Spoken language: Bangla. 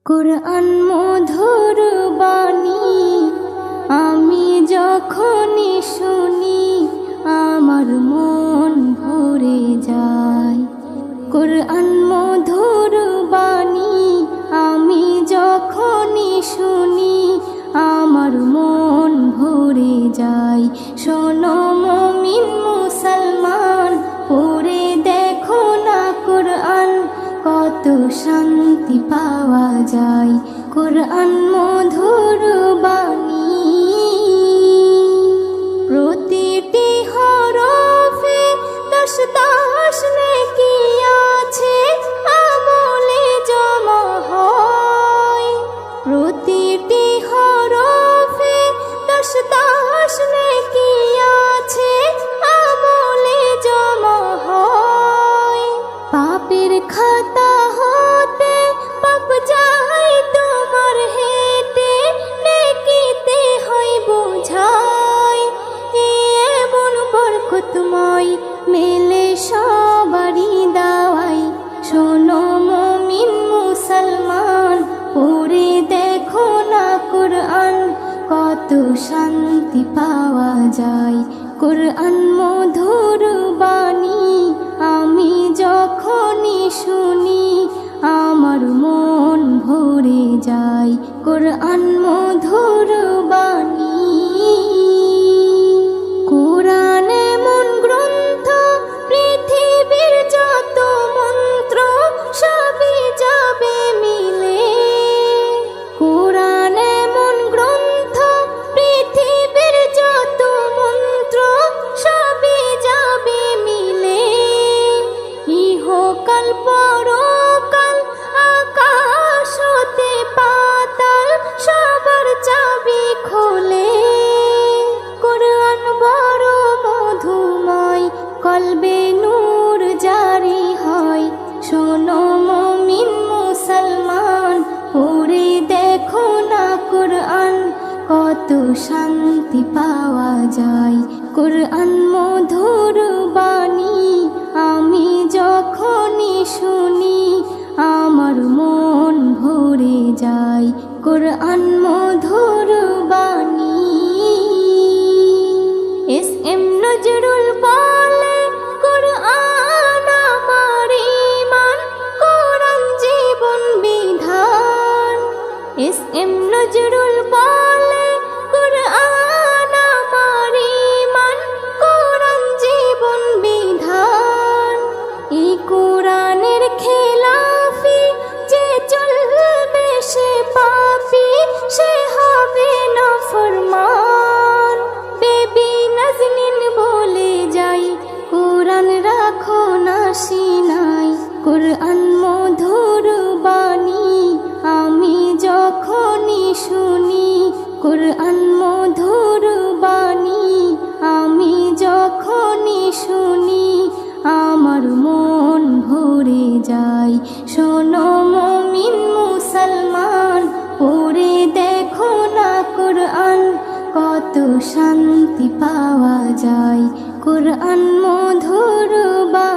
কুরআন মধুর বাণী আমি যখনই শুনি আমার মন ভরে যায়। কুরআন মধুর বাণী আমি যখনই শুনি আমার মন ভরে যায়। শোনো মুমিন মুসলমান, পড়ে দেখো না কুরআন, কত শান্তি পাওয়া যায়। কুরআন মধুর বাণী প্রতিটি হরফে 10 নেকি আছে, আমলে জমা হয়। প্রতিটি হরফে 10 নেকি আছে, আমলে জমা হয়। পাপের খাতা হতে পাপ যায় তোমার হেঁটে, নেকিতে হয় বোঝাই। এমন বরকতময় মেলে সবারই দাওয়াই। শোনো মুমিন মুসলমান, পড়ে দেখো না কুরআন, কত শান্তি পাওয়া যায়। কুরআন মধুর বাণী আমি যখনই শুনি আমার মন ভরে যায়। কুরআন মধুর বাণী কুরআন এমন গ্রন্থ, পৃথিবীর যত মন্ত্র সবই যাবে মিলে। কুরআন এমন গ্রন্থ, পৃথিবীর যত মন্ত্র সবই যাবে মিলে। ইহকাল পরকাল আকাশ হতে পাতাল সবার চাবি খোলে। কুরআন বড় মধুময়, কলবে নূর জারি হয়। শোনো মুমিন মুসলমান, পড়ে দেখো না কুরআন, কত শান্তি পাওয়া যায়। কুরআন মধুর বাণী আমি যখনই শুনি আমার মন ভরে যায়। কুরআন মধুর বাণী এস.এম. নজরুল বলে, কুরআন আমার ঈমান, কুরআন জীবন বিধান। এস.এম. নজরুল বলে, কুরআন আমার ঈমান, কুরআন জীবন বিধান। এই কুরআনের খেলাফি যে চলবে সে পাপী, সে হবে নাফরমান। বেবি নাজনীন বলে যাই, কুরআন রাখো না সিনাই। কুরআন মধুর বাণী আমি যখনই শুনি, কুরআন মধুর বাণী আমি যখনই শুনি আমার মন ভরে যায়। শোনো মুমিন মুসলমান, পড়ে দেখো না কুরআন, কত শান্তি পাওয়া যায়। কুরআন মধুর বাণী।